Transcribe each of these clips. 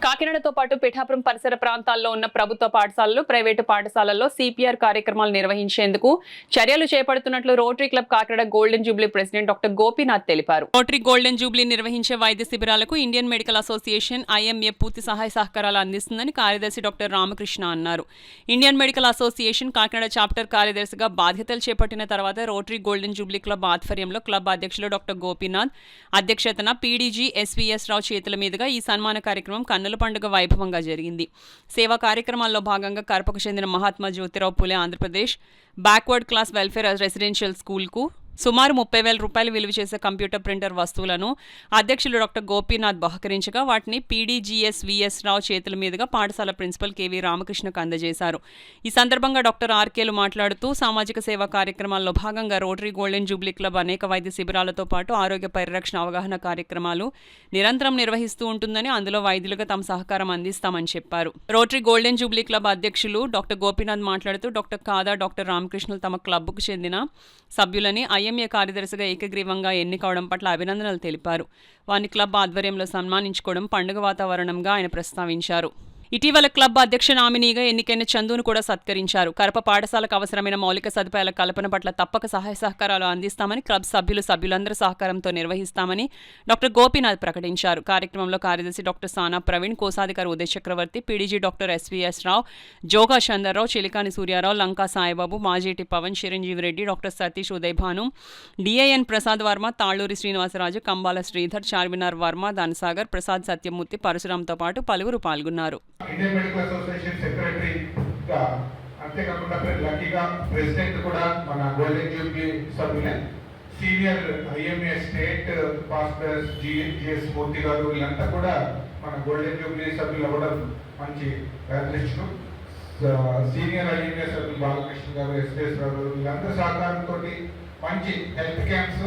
కాకినాడతో పాటు పిఠాపురం పరిసర ప్రాంతాల్లో ఉన్న ప్రభుత్వ పాఠశాలలు, ప్రైవేటు పాఠశాలల్లో సిపిఆర్ కార్యక్రమాలు నిర్వహించేందుకు చర్యలు చేపడుతున్నట్లు rotary club Kakinada golden Jubilee president doctor Gopinath తెలిపారు. రోటరీ గోల్డెన్ జూబ్లీ నిర్వహించే వైద్య శిబిరాలకు ఇండియన్ మెడికల్ అసోసియేషన్ ఐఎంఏ పూర్తి సహాయ సహకారాలు అందిస్తుందని కార్యదర్శి డాక్టర్ రామకృష్ణ అన్నారు. Indian medical association Kakinada chapter కార్యదర్శిగా బాధ్యతలు చేపట్టిన తర్వాత రోటరీ గోల్డెన్ జూబ్లీ క్లబ్ ఆధ్వర్యంలో క్లబ్ అధ్యక్షులు డాక్టర్ గోపీనాథ్ అధ్యక్షతన పీడీజీ ఎస్వీఎస్ రావు చేతుల మీదుగా ఈ సన్మాన కార్యక్రమం కన్నుల పండుగ వైభవంగా జరిగింది. సేవా కార్యక్రమాల్లో భాగంగా కరపకు చెందిన Mahatma Jyotirao Phule Andhra Pradesh backward class welfare residential స్కూల్కు సుమారు 30,000 రూపాయలు విలువ చేసే కంప్యూటర్ ప్రింటర్ వస్తువులను అధ్యక్షులు డాక్టర్ గోపీనాథ్ బహుకరించగా వాటిని పీడీజీఎస్వీఎస్ రావు చేతుల మీదుగా పాఠశాల ప్రిన్సిపల్ కేవీ రామకృష్ణకు అందజేశారు. ఈ సందర్భంగా డాక్టర్ ఆర్కేలు మాట్లాడుతూ సామాజిక సేవా కార్యక్రమాల్లో భాగంగా రోటరీ గోల్డెన్ జూబ్లీ క్లబ్ అనేక వైద్య శిబిరాలతో పాటు ఆరోగ్య పరిరక్షణ అవగాహన కార్యక్రమాలు నిరంతరం నిర్వహిస్తూ ఉంటుందని, అందులో వైద్యులుగా తమ సహకారం అందిస్తామని చెప్పారు. రోటరీ గోల్డెన్ జూబ్లీ క్లబ్ అధ్యక్షులు డాక్టర్ గోపీనాథ్ మాట్లాడుతూ డాక్టర్ కాదా, డాక్టర్ రామకృష్ణలు తమ క్లబ్కు చెందిన సభ్యులని ఐఎంఏ కార్యదర్శిగా ఏకగ్రీవంగా ఎన్నికవడం పట్ల అభినందనలు తెలిపారు. వారిని క్లబ్ ఆధ్వర్యంలో సన్మానించుకోవడం పండుగ వాతావరణంగా ఆయన ప్రస్తావించారు. ఇటీవల క్లబ్ అధ్యక్ష నామినీగా ఎన్నికైన చందును కూడా సత్కరించారు. కరప పాఠశాలకు అవసరమైన మౌలిక సదుపాయాల కల్పన పట్ల తప్పక సహాయ సహకారాలు అందిస్తామని, క్లబ్ సభ్యులందరి సహకారంతో నిర్వహిస్తామని డాక్టర్ గోపీనాథ్ ప్రకటించారు. కార్యక్రమంలో కార్యదర్శి డాక్టర్ సానా ప్రవీణ్, కోశాధికారి ఉదయ్ చక్రవర్తి, పీడీజీ డాక్టర్ ఎస్వీఎస్ రావు, జోగా చందర్రావు, చిలికాని సూర్యారావు, లంకా సాయిబాబు, మాజేటి పవన్, చిరంజీవి రెడ్డి, డాక్టర్ సతీష్, ఉదయ్ భాను, డిఐఎన్ ప్రసాద్ వర్మ, తాళూరి శ్రీనివాసరాజు, కంబాల శ్రీధర్, చార్మినార్ వర్మ, ధనసాగర్, ప్రసాద్, సత్యమూర్తి, పరశురాంతో పాటు పలువురు పాల్గొన్నారు. ఇండియన్ మెడికల్ అసోసియేషన్ సెక్రటరీగా అంతేకాకుండా లక్కీగా ప్రెసిడెంట్ కూడా మన గోల్డెన్ జూబ్లీ సభ్యులే. Senior IMA state pastors GS Murthy garu వీళ్ళంతా కూడా మన గోల్డెన్ జూబ్లీ సభ్యులు అవ్వడం మంచి అదృష్టం. సీనియర్ ఐఎంఏ సభ్యులు బాలకృష్ణ గారు, ఎస్ఎస్ రావు వీళ్ళందరూ సహకారంతో మంచి హెల్త్ క్యాంప్స్,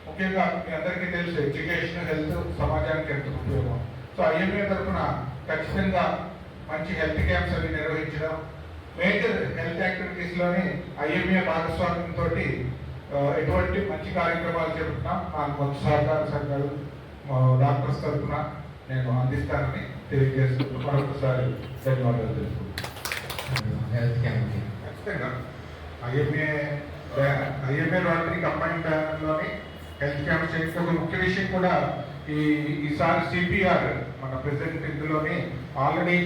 ముఖ్యంగా మీ అందరికీ తెలుసు ఎడ్యుకేషన్, హెల్త్ సమాజానికి ఎంత ఉపయోగం. సో ఐఎంఏ తరఫున ఖచ్చితంగా మంచి హెల్త్ క్యాంప్స్ అవి నిర్వహించడం, మేజర్ హెల్త్ యాక్టివిటీస్లోని ఐఎంఏ భాగస్వామ్యంతో ఎటువంటి మంచి కార్యక్రమాలు చేపట్టినా నాకు మంచి సహకారం డాక్టర్స్ తరఫున నేను అందిస్తానని తెలియజేస్తూ మరొకసారి ధన్యవాదాలు తెలుసుకుంటాను. హెల్త్ క్యాంప్ ఖచ్చితంగా ఐఎంఏ రోటరీ కంబైన్డ్ లోని హెల్త్ క్యాంప్ చేయడం ఒక ముఖ్య విషయం కూడా. ఈసారి సిపిఆర్ మన ప్రెసిడెంట్ ఇందులోని already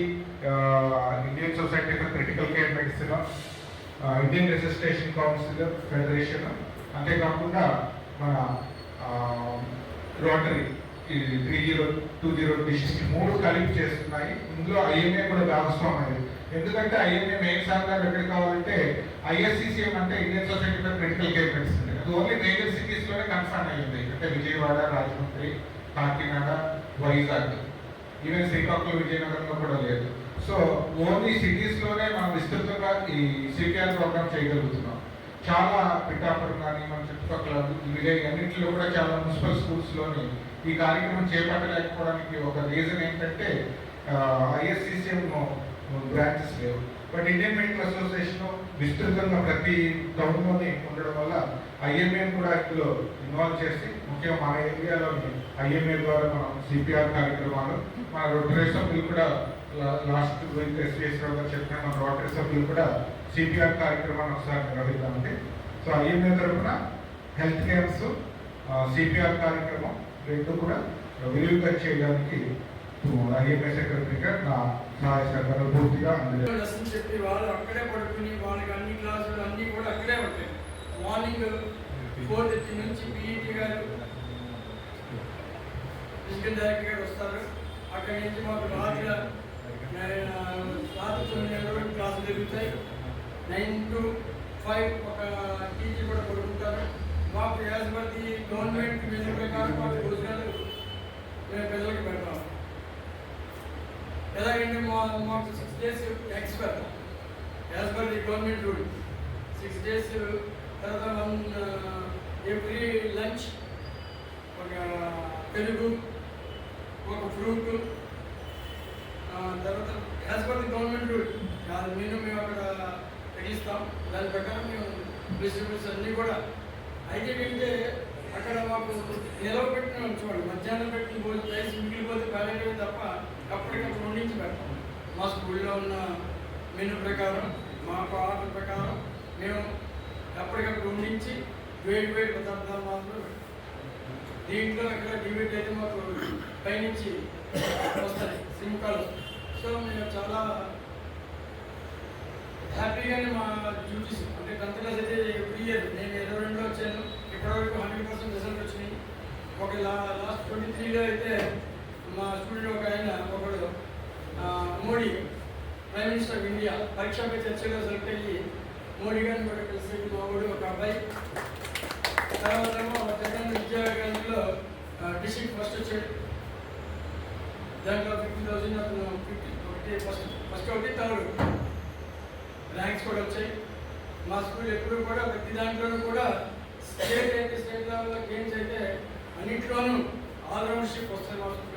Indian society for critical care medicine, Indian resuscitation council federation, అంతేకాకుండా మన రోటరీ 3020 డిస్ట్రిక్ట్ 3 కలిపి చేస్తున్నాయి. ఇందులో ఐఎంఏ కూడా భాగస్వామ్యం. ఎందుకంటే ఐఎంఏ మెయిన్ సహకారం ఎక్కడ కావాలంటే ఐఎస్సిసిఎం అంటే Indian society for critical care medicine, అది ఓన్లీ మేజర్ సిటీస్లోనే కన్ఫర్మ్ అయ్యింది. అంటే విజయవాడ, రాజమండ్రి, కాకినాడ, వైజాగ్, ఈవెన్ శ్రీకాకుళం, విజయనగరంలో కూడా లేదు. సో ఓన్లీ సిటీస్లోనే మనం విస్తృతంగా ఈ సిపిఆర్ ప్రోగ్రామ్ చేయగలుగుతున్నాం. చాలా పిఠాపురం కానీ మన చుట్టుపక్కల విలేజ్ అన్నింటిలో కూడా చాలా మున్సిపల్ స్కూల్స్లోని ఈ కార్యక్రమం చేపట్టలేకపోవడానికి ఒక రీజన్ ఏంటంటే ఐఎస్సిసిఎం బ్రాంచెస్ లేవు. బట్ ఇండియన్ మెడికల్ అసోసియేషన్ విస్తృతంగా ప్రతి టౌన్లోనే ఉండడం వల్ల ఐఎంఏ కూడా ఇందులో ఇన్వాల్వ్ చేసి, ముఖ్యంగా మన ఏరియాలోని ఐఎంఏ ద్వారా మనం సిపిఆర్ కార్యక్రమాలు, మన రోటరీ సభ్యులు కూడా లాస్ట్ వీక్ ఎస్వీఎస్ రావు గారు చెప్పిన మన రోటరీ సభ్యులు కూడా సిపిఆర్ కార్యక్రమాన్ని ఒకసారి నిర్వహిద్దామంటే. సో ఐఎంఏ తరఫున హెల్త్ క్యాంప్స్, సిపిఆర్ కార్యక్రమం రెండు కూడా విరివిగా చేయడానికి ఐఎంఏ సెక్రటరీగా నా సహాయ సహకారాలు పూర్తిగా చెప్పి వాళ్ళు అక్కడే పడుకుని వాళ్ళకి అన్ని క్లాసులు అన్నీ కూడా అక్కడే ఉంటాయి. మార్నింగ్ 4:30 నుంచి పీఈటీ గారు, ఫిజికల్ డైరెక్టర్ గారు వస్తారు. అక్కడి నుంచి మాకు రాత్రి 9 క్లాసులు జరుగుతాయి. 9 to 5 ఒక టీచర్ కూడా పడుకుంటారు. మాకు as per the government measure ప్రకారం మాకు భోజనాలు మేము పిల్లలకి పెడతాం. ఎలాగంటే మాకు 6 days ఎగ్స్ పెడతాం as per the government rule. 6 days తర్వాత ఎవ్రీ లంచ్ ఒక పెరుగు, ఒక ఫ్రూట్, తర్వాత as per the government rule అది మేము అక్కడ తగ్గిస్తాం. దాని ప్రకారం మేము వెజిటబుల్స్ అన్నీ కూడా. అయితే ఏంటంటే అక్కడ మాకు నిలవ పెట్టిన చూడండి, మధ్యాహ్నం పెట్టిన రైస్ మిగిలిపోతే ప్యాలెట్ తప్ప అప్పటికప్పుడు మా స్కూల్లో ఉన్న మెనూ ప్రకారం మాకు ఆర్డర్ ప్రకారం మేము ఎప్పటికప్పుడు వండించి వేడి వేడి పదార్థాలు మాత్రం దీంట్లో ఇక్కడ డిబేట్ అయితే మాకు పైనుంచి వస్తాయి సింకాలు. సో మేము చాలా హ్యాపీగానే మా డ్యూటీస్ అంటే 10th క్లాస్ అయితే ఎవ్రీ ఇయర్ నేను 22లో వచ్చాను, ఇప్పటివరకు 100% రిజల్ట్ వచ్చినాయి. ఒక లాస్ట్ 23లో అయితే మా స్టూడెంట్ ఒక ఆయన ఒకడు Modi prime minister of India పరీక్ష పై చర్చలో సెలెక్ట్ అయ్యి మోడీ గారిని కూడా కలిసి మా వాడు ఒక అబ్బాయి. తర్వాత జగన్ విద్యాగాంధీలో డిస్ట్రిక్ట్ ఫస్ట్ వచ్చాడు. దాంట్లో 50,000 అతను ఫస్ట్ ఒకటి థర్డ్ ర్యాంక్స్ కూడా వచ్చాయి. మా స్కూల్ ఎప్పుడు కూడా ప్రతి దాంట్లోనూ కూడా స్టేట్ లెవెల్లో గేమ్స్ అయితే అన్నింటిలోనూ ఆల్రౌండ్షిప్ వస్తాయి మా స్కూల్.